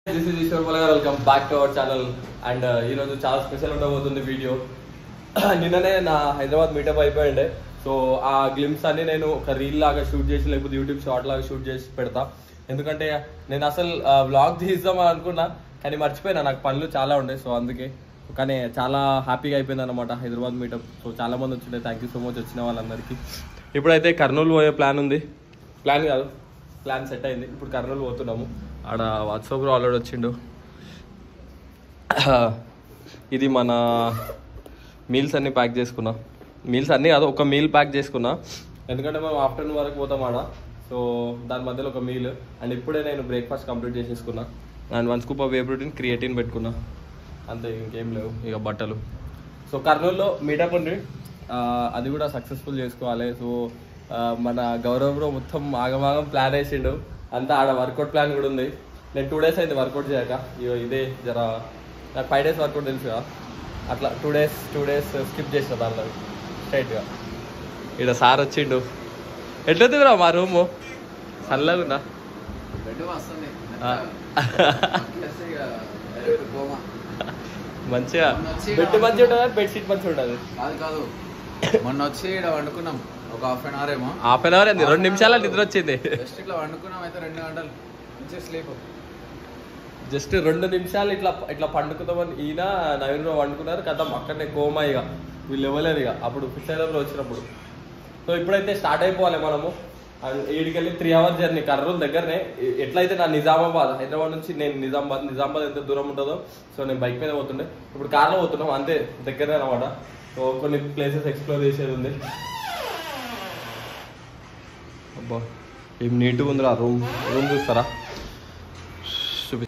This is Ishwar Palaga. Welcome back to our channel. And ఈరోజు చాలా special ఉండబోతుంది video. నిన్ననే నా హైదరాబాద్ మీటప్ అయిపోయిండే. సో ఆ గ్లిమ్స్ అన్ని నేను ఒక రీల్ లాగా షూట్ చేసి లేకపోతే యూట్యూబ్ షార్ట్ లాగా షూట్ చేసి పెడతా. ఎందుకంటే నేను అసలు వ్లాగ్ తీద్దాం అనుకున్నా కానీ మర్చిపోయినా, నాకు పనులు చాలా ఉండే. సో అందుకే కానీ చాలా హ్యాపీగా అయిపోయింది అనమాట హైదరాబాద్ మీటప్. సో చాలా మంది వచ్చిండే. థ్యాంక్ యూ సో మచ్ వచ్చిన వాళ్ళందరికీ. ఇప్పుడైతే కర్నూలు పోయే ప్లాన్ ఉంది. ప్లాన్ సెట్ అయింది. ఇప్పుడు కర్నూలు పోతున్నాము. ఆడ వాట్సాప్లో ఆల్రెడీ వచ్చిండు. ఇది మన మీల్స్ అన్నీ ప్యాక్ చేసుకున్నా. మీల్స్ అన్నీ కాదు, ఒక మీల్ ప్యాక్ చేసుకున్నా. ఎందుకంటే మేము ఆఫ్టర్నూన్ వరకు పోతాం ఆడ. సో దాని మధ్యలో ఒక మీల్. అండ్ ఇప్పుడే నేను బ్రేక్ఫాస్ట్ కంప్లీట్ చేసేసుకున్నా. And 1 scoop of whey protein, creatine పెట్టుకున్నా. అంతే, ఇంకేం లేవు ఇక బట్టలు. సో కర్నూలులో మీటప్ ఉంది, అది కూడా సక్సెస్ఫుల్ చేసుకోవాలి. సో మన గౌరవ్లో మొత్తం ఆగమాగం ప్లాన్ వేసిండు. అంతా ఆడ వర్కౌట్ ప్లాన్ కూడా ఉంది. నేను 2 days అయింది వర్కౌట్ చేయక. ఇదే జర నాకు 5 days వర్కౌట్ తెలుసుగా, అట్లా 2 days స్కిప్ చేసిన దాంట్లో స్ట్రైట్గా. ఇక్కడ సార్ వచ్చిండు. ఎట్లయితే రా మా రూము చల్లగున్నా, మంచిగా బెడ్ మంచిగా ఉంటుంది, బెడ్షీట్ మంచిగా ఉంటుంది. కాదు మొన్న వచ్చి ఇక్కడ వండుకున్నాం ఒక హాఫ్ అన్ అవర్ అయింది, 2 నిమిషాల నిద్ర వచ్చింది. జస్ట్ ఇట్లా వండుకున్నాం అయితే 2 గంటలు మంచిగా స్లీప్. జస్ట్ 2 నిమిషాలు ఇట్లా పండుకుందామని ఈయన నవీన్ వండుకున్నారు. కథం అక్కడనే కోమా. ఇక వీళ్ళు ఇవ్వలేరు ఇక అప్పుడు ఫిక్స్ అయినప్పుడు వచ్చినప్పుడు. సో ఇప్పుడైతే స్టార్ట్ అయిపోవాలి మనము. అండ్ ఈడికెళ్ళి 3 hours జర్నీ. కర్నూలు దగ్గరనే. ఎట్లయితే నా నిజామాబాద్, హైదరాబాద్ నుంచి నేను నిజామాబాద్ ఎంత దూరం ఉంటుందో. సో నేను బైక్ మీద పోతుండే, ఇప్పుడు కార్లో పోతున్నాం. అంతే, దగ్గరనే అనమాట. సో కొన్ని ప్లేసెస్ ఎక్స్ప్లోర్ చేసేది ఉంది. అబ్బా ఏం నీట్గా ఉందిరా రూమ్ చూస్తారా?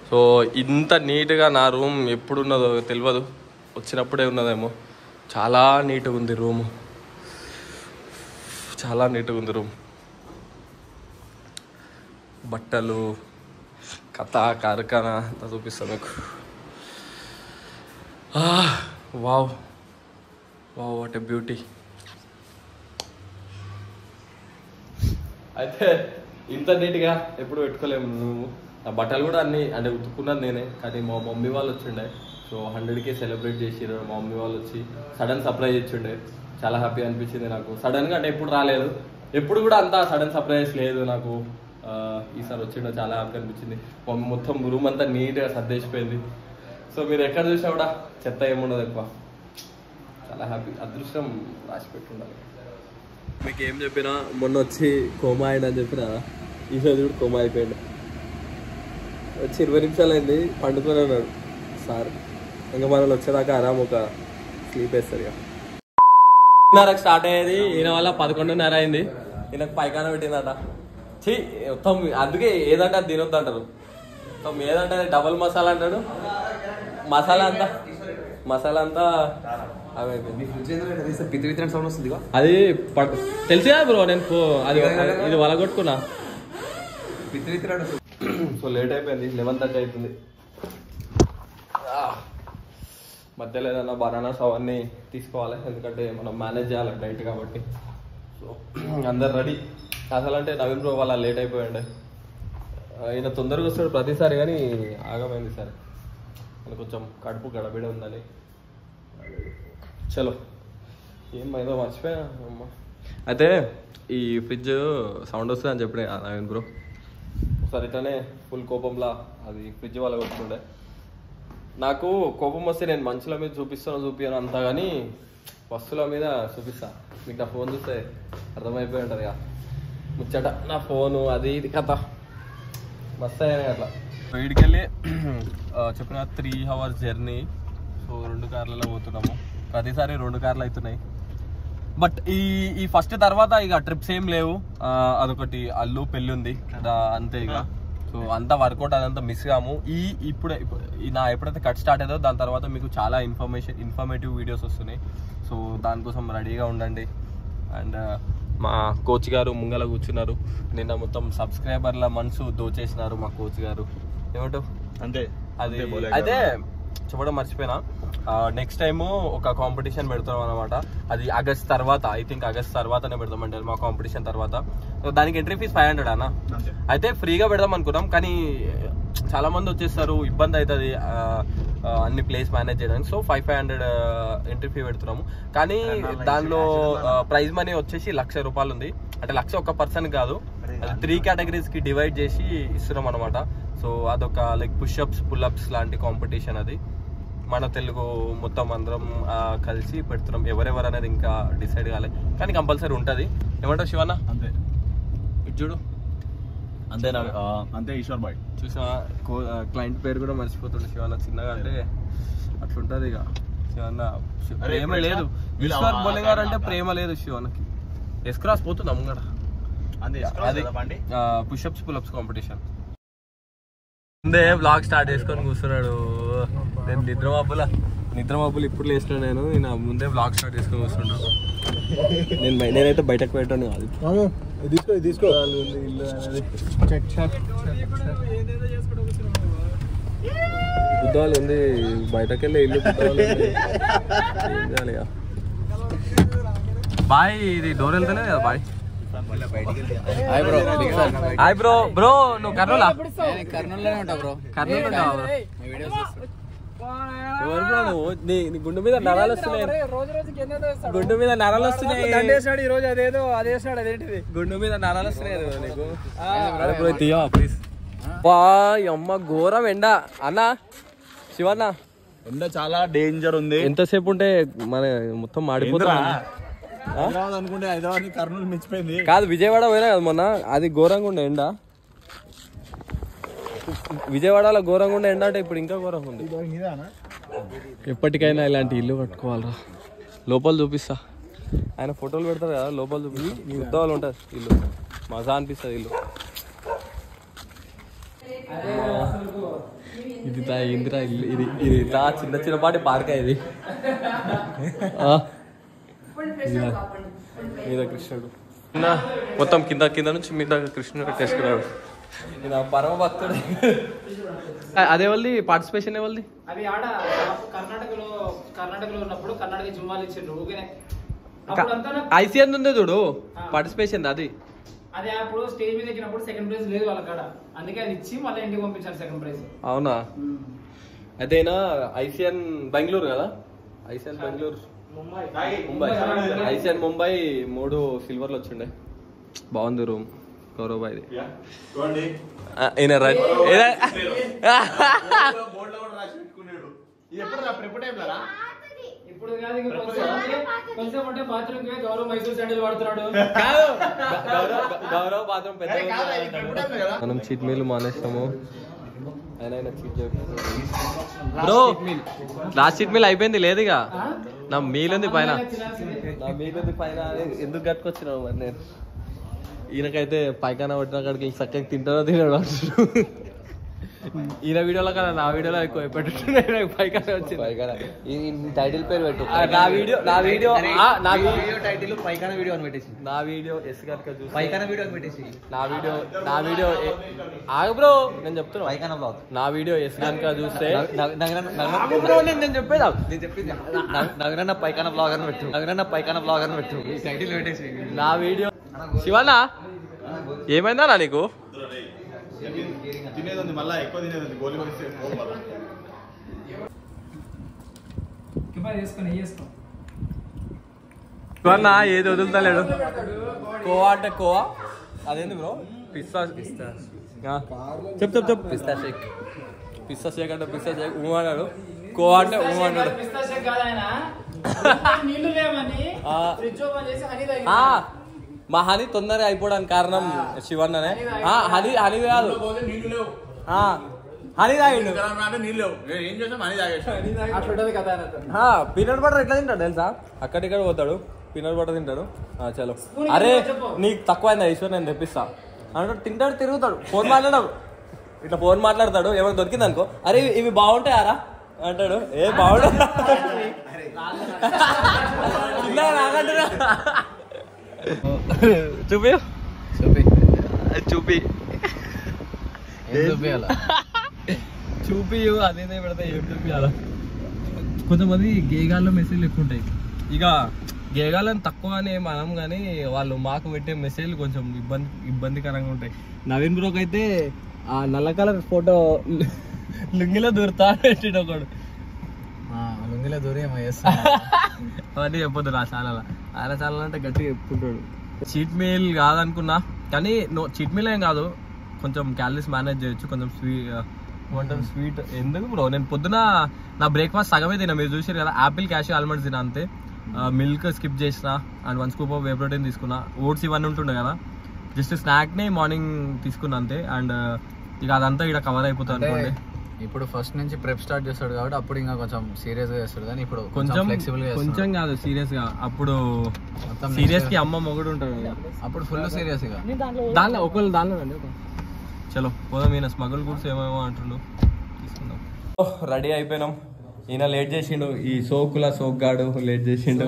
సో ఇంత నీట్గా నా రూమ్ ఎప్పుడు ఉన్నదో తెలియదు, వచ్చినప్పుడే ఉన్నదేమో. చాలా నీట్గా ఉంది రూము, చాలా నీట్గా ఉంది రూమ్. బట్టలు, కథ, కార్ఖానా అంతా చూపిస్తాను మీకు. Wow wow, what a beauty. అయితే ఇంత నీట్గా ఎప్పుడు పెట్టుకోలేము నువ్వు. ఆ బట్టలు కూడా అన్నీ అంటే ఉతుక్కున్నది నేనే, కానీ మా మమ్మీ వాళ్ళు వచ్చిండే. సో 100K సెలబ్రేట్ చేసిరు మా మమ్మీ వాళ్ళు వచ్చి. సడన్ సర్ప్రైజ్ ఇచ్చిండే, చాలా హ్యాపీ అనిపించింది నాకు. సడన్గా అంటే ఎప్పుడు రాలేదు, ఎప్పుడు కూడా అంతా సడన్ సర్ప్రైజ్ లేదు నాకు. ఈసారి వచ్చిండే, చాలా హ్యాపీ అనిపించింది. మమ్మీ మొత్తం రూమ్ అంతా నీట్గా సర్దేసిపోయింది. సో మీరు ఎక్కడ చూసినా కూడా చెత్త ఏముండదు ఎక్కువ. చాలా హ్యాపీ, అదృష్టం రాసి పెట్టుండాలి. మీకు ఏం చెప్పినా, మొన్న వచ్చి కోమా అయిందని చెప్పిన, ఈసారి కూడా కోమా అయిపోయాడు. వచ్చి 20 నిమిషాలు అయింది, పండుకొని ఉన్నాడు సార్. ఇంకా మనల్ని వచ్చేదాకా ఆరామ్ ఒక స్లీప్ వేస్తారు. ఇక 9:30 స్టార్ట్ అయ్యేది, ఈయన వల్ల 11:30 అయింది. ఈయనకు పైకాన పెట్టిందట. మొత్తం అందుకే ఏదంటే అది తినొద్దు అంటారు. మొత్తం ఏదంటే అది డబల్ మసాలా అంటాడు. మసాలా అంతా అది తెలుసు కదా బ్రో. నేను అది ఇది వలగొట్టుకున్నా. సో లేట్ అయిపోయింది, 11:30 అవుతుంది. మధ్యలో ఏదైనా బనానాస్ అవన్నీ తీసుకోవాలి, ఎందుకంటే మనం మేనేజ్ చేయాలి డైట్ కాబట్టి. సో అందరు రెడీ. అసలు అంటే నవీన్ బ్రో వాళ్ళ లేట్ అయిపోయిండే. ఈయన తొందరగా వస్తాడు ప్రతిసారి, కానీ ఆగమైంది సరే. కొంచెం కడుపు గడబిడ ఉందని. చలో ఏమైందో మర్చిపోయా అమ్మ. అయితే ఈ ఫ్రిడ్జ్ సౌండ్ వస్తుంది అని చెప్పిన నవీన్ బ్రో. ఒకసారి ఇట్లానే ఫుల్ కోపంలా అది ఫ్రిడ్జ్ వాళ్ళకి వస్తుండే. నాకు కోపం వస్తే నేను మనుషుల మీద చూపిస్తాను అంతా, కానీ వస్తువుల మీద చూపిస్తా. మీకు నా ఫోన్ చూస్తే అర్థమైపోయి ఉంటుంది ఇక ముచ్చట. నా ఫోను అది ఇది కథ మస్తు అయినాయి అట్లా. వీడికెళ్ళి చెప్పిన 3 hours జర్నీ. సో 2 కార్లలో పోతున్నాము. ప్రతిసారి 2 కార్లు అవుతున్నాయి. బట్ ఈ ఫస్ట్ తర్వాత ఇక ట్రిప్స్ ఏం లేవు. అదొకటి అల్లు పెళ్ళి ఉంది అంతే ఇక. సో అంతా వర్కౌట్ అదంతా మిస్ కాము. ఎప్పుడైతే కట్ స్టార్ట్ అయ్యేదో దాని తర్వాత మీకు చాలా ఇన్ఫర్మేటివ్ వీడియోస్ వస్తున్నాయి. సో దానికోసం రెడీగా ఉండండి. అండ్ మా కోచ్ గారు ముంగల కూర్చున్నారు. నిన్న మొత్తం సబ్స్క్రైబర్ల మనసు దోచేసినారు మా కోచ్ గారు. ఏమంటావు? అంతే. అది అయితే చెప్పడం మర్చిపోయినా, నెక్స్ట్ టైము ఒక కాంపిటీషన్ పెడతాం అనమాట. అది ఆగస్ట్ తర్వాత, ఐ థింక్ ఆగస్ట్ తర్వాతనే పెడతామంటారు మా కాంపిటీషన్ తర్వాత. దానికి ఎంట్రీ ఫీజ్ 500 అన్న. అయితే ఫ్రీగా పెడదాం అనుకున్నాం, కానీ చాలా మంది వచ్చేస్తారు, ఇబ్బంది అవుతుంది అన్ని ప్లేస్ మేనేజ్ చేయడానికి. సో 500 ఎంట్రీ ఫీ పెడుతున్నాము. కానీ దానిలో ప్రైజ్ మనీ వచ్చేసి 1,00,000 రూపాయలు ఉంది. అంటే 1,00,000 ఒక పర్సన్ కాదు, అది 3 కేటగిరీస్కి డివైడ్ చేసి ఇస్తున్నాం అనమాట. సో అదొక లైక్ పుషప్స్ పుల్అప్స్ లాంటి కాంపిటీషన్. అది మన తెలుగు మొత్తం అందరం కలిసి పెడుతున్నాం. ఎవరెవరు అనేది ఇంకా డిసైడ్ కాలేదు, కానీ కంపల్సరీ ఉంటుంది. ఏమంటావు శివన్న? అంతే చూడు, అంతేనా? అంతే ఈశ్వర్ బాయ్. చూసా క్లయింట్ పేరు కూడా మర్చిపోతుండే శివన్న చిన్నగా. అంటే అట్లుంటది ఇక శివన్న. ప్రేమ లేదు, ఈశ్వర్ బోలే గారు అంటే ప్రేమ లేదు శివన్నకి. ఎస్క్రాస్ పోతుంది అమ్మగడ. అది పుషప్స్ పుల్అప్స్ కాంపిటీషన్. ముందే బ్లాగ్ స్టార్ట్ చేసుకొని కూర్చున్నాడు. నేను నిద్రమబ్బులు ఇప్పుడు లేచిన నేను ముందే బ్లాగ్ స్టార్ట్ చేసుకొని కూర్చున్నాను. నేనైతే బయటకు పెట్టాను కాదు. తీసుకో బుద్ధాలు ఉంది, బయటకు వెళ్ళే ఇల్లు బుద్ధాలు బాయ్. ఇది డోర్ వెళ్తేనే కదా బాయ్. Hi bro. బ్రో నువ్వు కర్నూలా? కర్నూలులోనే ఉంటా బ్రో. కర్నూలు ఉంటావా? ఎవరు బ్రో నువ్వు? నీ గుండు మీద నరాలు వస్తున్నాయి, గుండు మీద నరాలు వస్తున్నాయి. ఈ రోజు అదేదో అదేసాడు, అదేంటిది గుండు మీద నరాలు వస్తున్నాయి నీకు. బ్రో తీయవా ప్లీజ్. బా అమ్మ ఘోరం ఎండ అన్న. శివన్న ఎండ చాలా డేంజర్ ఉంది. ఎంతసేపు ఉంటే మన మొత్తం మాడిపోతా అనుకుంటే హైదరాబాద్ కర్నూలు మించిపోయింది. కాదు, విజయవాడ పోయినా కదా మొన్న, అది ఘోరంగా ఉండే ఎండ. విజయవాడలో ఘోరంగా ఉండే ఎండ అంటే ఇప్పుడు ఇంకా ఘోరంగా ఉంది. ఎప్పటికైనా ఇలాంటి ఇల్లు కట్టుకోవాలరా. లోపల చూపిస్తా, ఆయన ఫోటోలు పెడతారు కదా, లోపల చూపిస్తా. యుద్ధాలు ఉంటుంది ఇల్లు, మజా అనిపిస్తుంది ఇల్లు. ఇది ఇందిరా ఇల్లు. ఇది ఇట్లా చిన్నపాటి పార్క్ ఇది. మీద కృష్ణుడు మొత్తం కింద నుంచి మీద కృష్ణుడు పెట్టేసుకున్నాడు. పరమ భక్తుడు. అదే వాళ్ళది పార్టిసిపేషన్ ఎవరిది? అది ఆడ కర్ణాటకలో ఉన్నప్పుడు కర్ణాటక జిమ్మాలు ఇచ్చిండ్రు. ఐసీఎన్ ఉంది చూడు పార్టిసిపేషన్, అది అదే అప్పుడు స్టేజ్ మీద ఎక్కినప్పుడు సెకండ్ ప్రైజ్ లేదు వాళ్ళ కాడ, అందుకే అది ఇచ్చి మళ్ళీ ఇంటికి పంపించారు సెకండ్ ప్రైజ్. అవునా? అదేనా ఐసీఎన్ బెంగళూరు కదా? ఐసీఎన్ బెంగళూరు, ముంబై. ఐసీఎన్ ముంబై 3 సిల్వర్లు వచ్చిండే. బాగుంది రూమ్. గౌరవ్ బాయ్ది. ఈయన రైట్ ఇప్పుడు కాదు, కొంచెం అంటే బాత్రూమ్ గౌరవ్ మైసూర్ శాండిల్ వాడుతున్నాడు. గౌరవ్ బాత్రూమ్ పెద్ద. మనం చీట్ మీల్ మానేస్తాము. బ్రో లాస్ట్ చీట్ మీల్ అయిపోయింది, లేదుగా. నా మీల్ ఉంది పైన, ఎందుకు కట్టుకొచ్చినావు మరి? నేను ఈయనకైతే పైకాన పట్టిన కాడికి చక్కగా తింటారో తినడు. ఈయన వీడియోలో కదా నా వీడియోలో ఎక్కువ పెట్టుకుంటే పైకాన వచ్చింది. టైటిల్ పేరు పెట్టు. నా వీడియో టైటిల్ పైకాన వీడియో అని పెట్టేసి, నా వీడియో ఎస్ కనుక చూసి పైకాన వీడియో అని పెట్టేసి, నా వీడియో ఆగు బ్రో నేను చెప్తున్నా. పైకాన బ్లాగ్ నా వీడియో ఎస్ కనుక చూస్తే నేను చెప్పేది నగరన్న పైకాన బ్లాగ్ అని పెట్టు, నగరన్న పైకాన బ్లాగ్ అని పెట్టు, ఈ టైటిల్ పెట్టేసి. నా వీడియో శివన్న ఏమైందా నీకు? తినేది ఉంది, మళ్ళీ ఎక్కువ తినేది ఉంది. గోలి శివన్న ఏది వదులుతలేడు. కోవా అంటే కోవా, అదేంది బ్రో? పిస్తా చెప్పు పిస్తా షేక్. పిస్తా షేక్ అంటే పిస్తా షేక్ ఊ అన్నాడు. కోవా అంటే ఊ అన్నాడు. మా హనీ తొందరగా అయిపోవడానికి కారణం శివన్ననే. హనీ కాదు, హనీ తాగిండు. పీనట్ బటర్ ఎట్లా తింటాడు తెలుసా? అక్కడిక్కడ పోతాడు, పీనట్ బటర్ తింటాడు. చలో అరే నీకు తక్కువైందా ఈశ్వర్, నేను తెప్పిస్తా అంటాడు. తింటాడు, తిరుగుతాడు, ఫోన్ మాట్లాడాడు, ఇట్లా ఫోన్ మాట్లాడతాడు. ఏమైనా దొరికింది అనుకో, అరే ఇవి బాగుంటాయారా అంటాడు. ఏ బాగుంటా చూపి అదేనే పెడతా. ఏం చూపియాలా? కొంతమంది గేగాల్లో మెసేజ్లు ఎక్కువ ఉంటాయి. ఇక గేగాలని తక్కువనే మనం, కానీ వాళ్ళు మాకు పెట్టే మెసేజ్లు కొంచెం ఇబ్బందికరంగా ఉంటాయి. నవీన్ బ్రోకి అయితే ఆ నల్ల కలర్ ఫోటో లుంగిలో దూరుతా పెట్టిన ఒకడు లుంగిలో దూరి ఏమో చేస్తా అవన్నీ చెప్పొద్దు నా ఛానల్ ఆయన ఛానల్ అంటే గట్టిగా చెప్పుకుంటాడు. చీట్ మీల్ కాదనుకున్నా కానీ చీట్ మీల్ ఏం కాదు, కొంచెం క్యాలరీస్ మేనేజ్ చేయొచ్చు, కొంచెం స్వీట్ ఎందుకు బ్రో. నేను పొద్దున నా బ్రేక్ఫాస్ట్ సగమే తిన్నా, మీరు చూసారు కదా. యాపిల్ క్యాష్ ఆల్మండ్స్ తిన్నా అంతే, మిల్క్ స్కిప్ చేసిన and 1 scoop of whey protein తీసుకున్నా, ఓట్స్ ఇవన్నీ ఉంటుండే కదా, జస్ట్ స్నాక్ని మార్నింగ్ తీసుకున్నా అంతే. అండ్ ఇక అదంతా ఇక్కడ కవర్ అయిపోతుంది అనుకోండి. ఇప్పుడు ఫస్ట్ నుంచి ప్రెప్ స్టార్ట్ చేస్తాడు కాబట్టి అప్పుడు ఇంకా కొంచెం సీరియస్ గా చేస్తాడు, కానీ ఇప్పుడు కొంచెం ఫ్లెక్సిబుల్ గా కొంచెం కాదు సీరియస్ గా. అప్పుడు సీరియస్ కి అమ్మ మొగుడు ఉంటాడు, అప్పుడు ఫుల్ సీరియస్ గా దానిలో ఒకళ్ళు దానిలో రండి. చలో పోదాం, ఈయన స్మగుల్ గుడ్స్ ఏమేమో అంటుండు, తీసుకుందాం. రెడీ అయిపోయినాం. ఈయన లేట్ చేసిండు, ఈ సోక్గాడు లేట్ చేసిండు.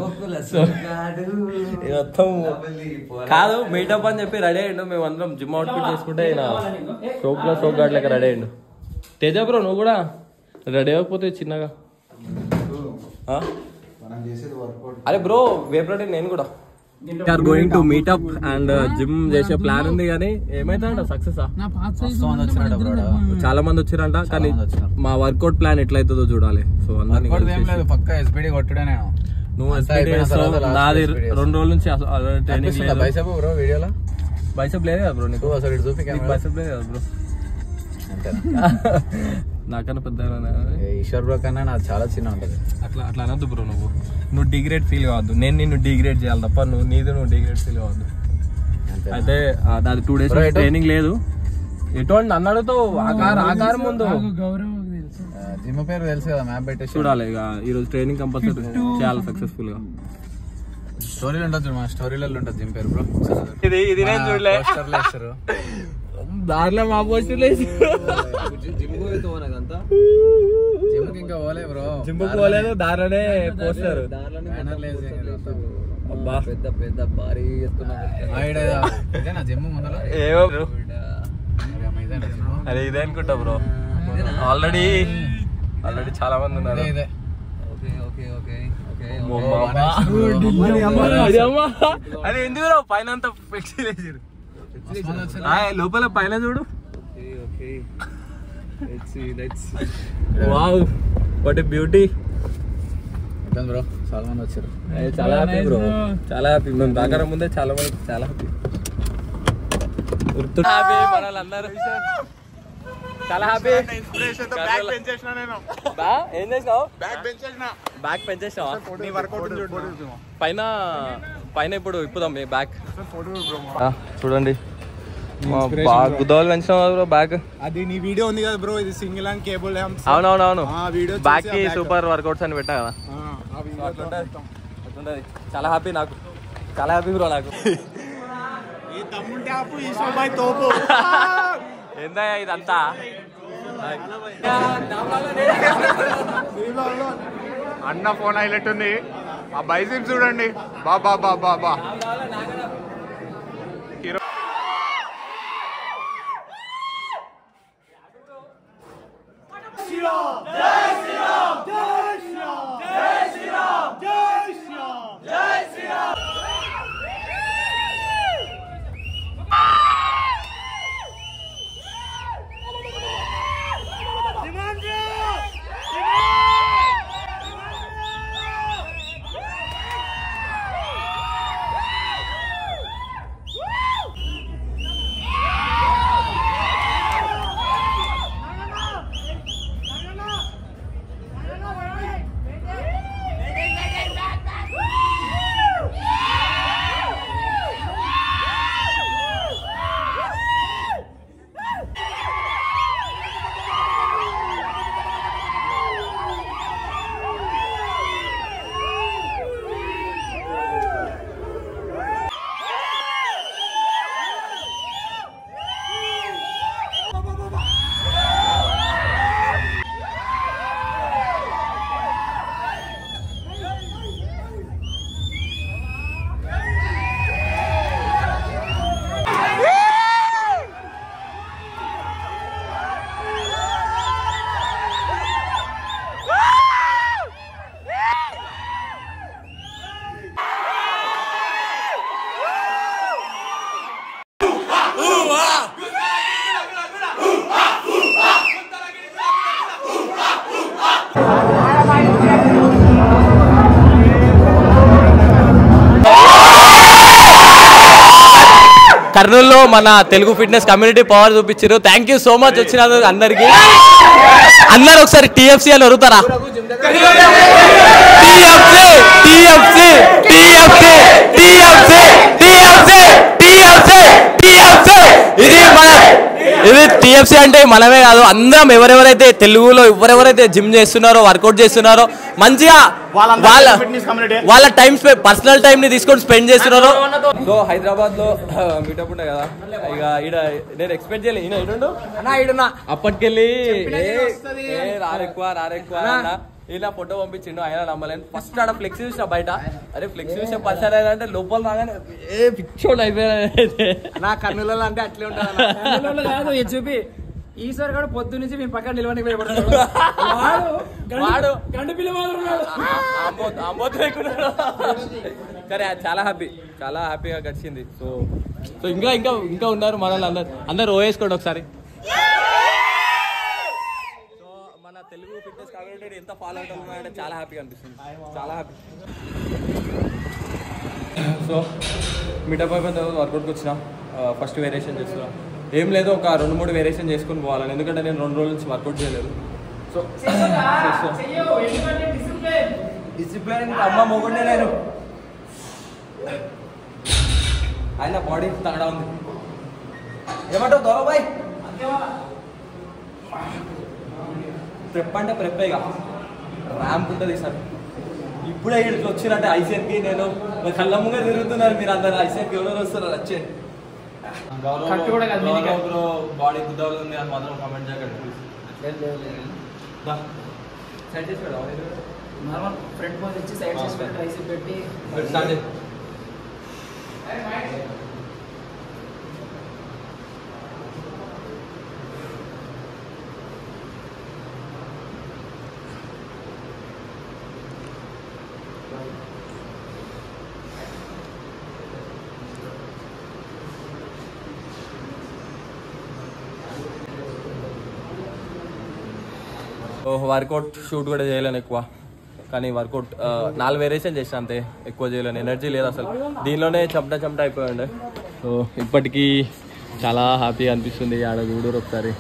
మొత్తం కాదు మీటప్ అని చెప్పి రెడీ అయ్యిండు. మేము అందరం జిమ్ అవుట్ఫిట్ చేసుకుంటే ఈయన సోక్గాడు లెక్క రెడీ అయ్యిండు. తేజ బ్రో నువ్వు కూడా రెడీ అవ్వకపోతే చిన్నగా. అరే బ్రో వే ప్రోటీన్ నేను కూడా are going to meetup and gym చేసే ప్లాన్ ఉంది, కానీ ఏమైతుందంట సక్సెస్ చాలా మంది వచ్చిరంట, కానీ మా వర్కౌట్ ప్లాన్ ఎట్లయితుందో చూడాలి. సో అందరినీ పక్కా ఎస్పీడీ కొట్టుడే నేను. నువ్వు నాది 2 రోజుల నుంచి ట్రైనింగ్ లేదు. బైసెప్ బ్రో వీడియోలో బైసెప్ లేదు కదా బ్రో నీకు, అసలు ఇటు చూపి బైసెప్ లేదు కదా బ్రో. నాకన్నా పెద్ద ఈశ్వర్ బ్రో కన్నా నాకు చాలా చిన్న ఉంటది. అట్లా అనొద్దు బ్రో. నువ్వు డిగ్రేడ్ ఫీల్ కావద్దు, నేను నిన్ను డిగ్రేడ్ చేయాలి తప్ప నువ్వు డిగ్రేడ్ ఫీల్ కావద్దు. అయితే దాని 2 days ట్రైనింగ్ లేదు. ఎటువంటి నన్ను అడుగుతావు ఆకారం ముందు జిమ్ పేరు తెలుసు కదా, మ్యాప్ పెట్టేసి చూడాలి. ఇక ఈరోజు ట్రైనింగ్ కంపల్సరీ చేయాలి సక్సెస్ఫుల్ గా. స్టోరీలు ఉంటుంది, మా స్టోరీలలో ఉంటుంది జిమ్ పేరు బ్రో. ఇది నేను చూడలే, దారిలో మా పోస్టులు ఇంకా పోలే బ్రో, జిమ్ పోలేదు, దారిలోనే పోస్టర్. అబ్బా పెద్ద పెద్ద భారీ జిమ్ ముందర ఏమో అరే ఇదే అనుకుంటా బ్రో. ఆల్రెడీ చాలా మంది ఉన్నారు. అది ఎందుకు పైన అంతా ఫ్లెక్సీ వేసారు, లోపల పైన చూడు. Wow what a beauty bro. చాలా మంది వచ్చారు, చాలా హ్యాపీ బ్రో, చాలా హ్యాపీ. మేము దాకా ముందే చాలా మంది చాలా హ్యాపీ. హ్యాపీ మనలందరూ చాలా హ్యాపీ. ఏం చేసినావు? బ్యాక్ పెంచేసినావా? పైన ఇప్పుడు ఇప్పుదాం మీ బ్యాక్ చూడండి. బాగా గుద్దవాళ్ళు పెంచినావు బ్రో బ్యాక్. అది నీ వీడియో ఉంది కదా బ్రో, ఇది సింగిల్ అండ్ కేబుల్. అవునవునవును, బ్యాక్ కి సూపర్ వర్కౌట్స్ అని పెట్టా కదా. చాలా హ్యాపీ, నాకు చాలా హ్యాపీ బ్రో. నాకు ఏందా ఇదంతా అన్న ఫోన్ హైలైట్ ఉంది, ఆ బైసిప్ చూడండి. బాబా బాబా బా కర్నూలులో మన తెలుగు ఫిట్నెస్ కమ్యూనిటీ పవర్ చూపించారు. థ్యాంక్ యూ సో మచ్ వచ్చినందుకు అందరికి. అందరు ఒకసారి టీఎఫ్సీ అని అడుగుతారా? ఇది టీఎఫ్సీ అంటే మనమే కాదు, అందరం ఎవరెవరైతే తెలుగులో ఎవరెవరైతే జిమ్ చేస్తున్నారో, వర్కౌట్ చేస్తున్నారో, మంచిగా వాళ్ళ టైం పర్సనల్ టైం ని తీసుకొని స్పెండ్ చేస్తున్నారు. సో హైదరాబాద్ లో మీటప్ ఉండే కదా, ఇక ఈడ నేను ఎక్స్పెక్ట్ చేయలేదు. అప్పటికెళ్ళి రారెక్కువ ఇలా ఫోటో పంపించిండు, ఆయన నమ్మలేను. ఫస్ట్ ఆడ ఫ్లెక్సీ చూసిన బయట, అరే ఫ్లెక్సీ చూసిన పరిసర అంటే లోపల రాగానే పిచ్చోడు అయిపోయాడు. నా కన్నులలో అంటే అట్లే ఉంటుంది కాదు. చూపి ఈశ్వర్ గారు పొద్దు నుంచి మేము పక్కన నిలవని కానీ చాలా హ్యాపీగా గడిచింది. సో సో ఇంకా ఉన్నారు మనల్ని అందరు ఓవేసుకోండి ఒకసారి. సో మన తెలుగు ఫిట్నెస్ కమ్యూనిటీ ఎంత ఫాలో అవుతున్నారంటే చాలా హ్యాపీగా అనిపిస్తుంది, చాలా హ్యాపీ. సో మీటప్ అయిపోయిన తర్వాత వర్కౌట్కి వచ్చినాం. ఫస్ట్ వేరియేషన్ చేస్తున్నాం, ఏం లేదు ఒక 2-3 వేరియేషన్ చేసుకుని పోవాలని, ఎందుకంటే నేను 2 రోజుల నుంచి వర్కౌట్ చేయలేదు. సో డిసిప్లిన్ అమ్మ మొగుండే నేను, ఆయన బాడీ తగడా ఉంది. ఏమంటావు దొరబాయ్? ప్రెప్ అంటే ప్రెప్ ఇక ర్యాంప్ ఉంటుంది సార్. ఇప్పుడే ఇట్లా వచ్చినట్టే ఐసీఎన్కి నేను కళ్ళ ముంగ తిరుగుతున్నారు మీరు అందరు. ఐసీఎన్కి ఎవరు వస్తున్నారు? వచ్చే బాడీ గుద్దాలు ఉంది అని మాత్రం కామెంట్ చేయకండి. నార్మల్ ఫ్రంట్ పోజ్ ఇచ్చి సైడ్ చేసి ట్రైసెప్ పెట్టి వర్కౌట్ షూట్ కూడా చేయలేను ఎక్కువ, కానీ వర్కౌట్ 4 వేరియేషన్ చేసిన అంతే, ఎక్కువ చేయలేను. ఎనర్జీ లేదు అసలు, దీనిలోనే చెమట అయిపోయింది. సో ఇప్పటికీ చాలా హ్యాపీగా అనిపిస్తుంది. ఆడ చూడరు ఒకసారి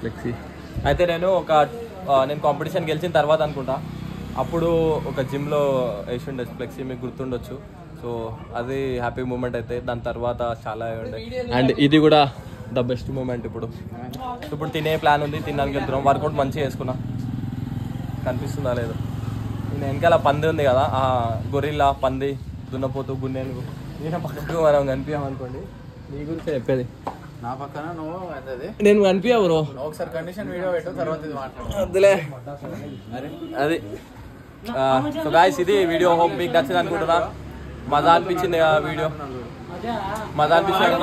ఫ్లెక్సీ. అయితే నేను కాంపిటీషన్ గెలిచిన తర్వాత అనుకుంటా, అప్పుడు ఒక జిమ్లో వేసిండే ఫ్లెక్సీ, మీకు గుర్తుండొచ్చు. సో అది హ్యాపీ మూమెంట్. అయితే దాని తర్వాత చాలా ఉండే, అండ్ ఇది కూడా ద బెస్ట్ మూమెంట్. ఇప్పుడు తినే ప్లాన్ ఉంది, తినడానికి వెళ్తున్నాం. వర్కౌట్ మంచిగా వేసుకున్నా, కనిపిస్తుందా లేదు? నేను వెనకాల పంది ఉంది కదా, ఆ గొరిల్లా పంది దున్నపోతూ గున్నేను నేను పక్కకు మనం కనిపించామనుకోండి. నీ గురించి చెప్పేది, నా పక్కన నువ్వు నేను కనిపించా బ్రో. ఒకసారి కండిషన్ వీడియో పెట్టు, తర్వాత ఇది మాట్లాడు. వద్దులే అది. సో గాయ్స్, ఇది వీడియో. హోప్ మీకు నచ్చింది అనుకుంటున్నా. మజా అనిపించింది వీడియో, మజా అనిపించింది.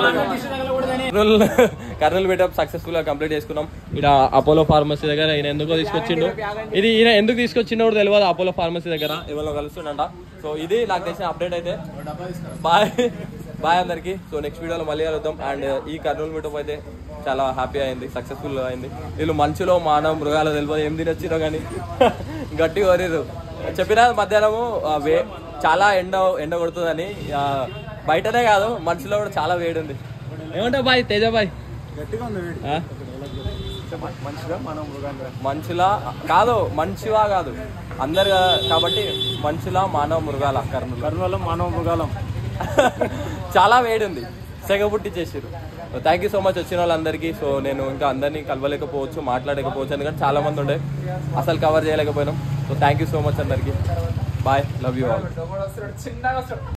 కర్నూలు మీటప్ సక్సెస్ఫుల్ గా కంప్లీట్ చేసుకున్నాం. ఇక్కడ అపోలో ఫార్మసీ దగ్గర ఈయన ఎందుకో తీసుకొచ్చిండు. ఇది ఈయన ఎందుకు తీసుకొచ్చిండో కూడా తెలియదు. అపోలో ఫార్మసీ దగ్గర ఎవరో కలుస్తుండంట. సో ఇది నాకు తెలిసిన అప్డేట్. అయితే బాయ్ అందరికి. సో నెక్స్ట్ వీడియోలో మళ్ళీ కలుద్దాం. అండ్ ఈ కర్నూలు మీటప్ అయితే చాలా హ్యాపీ అయింది, సక్సెస్ఫుల్ అయింది. వీళ్ళు మంచులో మానవ మృగాలు తెలియదు ఏం తినొచ్చినో కానీ గట్టి కోరిరు. చెప్పిన మధ్యాహ్నము చాలా ఎండ కొడుతుందని, బయటనే కాదు మనుషులో కూడా చాలా వేడి ఉంది. ఏమంటావు బాయ్? తేజ బాయ్ మనుషులా కాదు, మనిషివా కాదు అందరు కాబట్టి మనుషుల మానవ మృగాల. కర్నూలు మానవ మృగాలం చాలా వేడి ఉంది, సెగ పుట్టించేసారు. థ్యాంక్ యూ సో మచ్ వచ్చిన వాళ్ళందరికీ. సో నేను ఇంకా అందరినీ కలవలేకపోవచ్చు, మాట్లాడలేకపోవచ్చు, ఎందుకంటే చాలా మంది ఉండే, అసలు కవర్ చేయలేకపోయినాం. So thank you so much అందరికీ. Bye, love you all.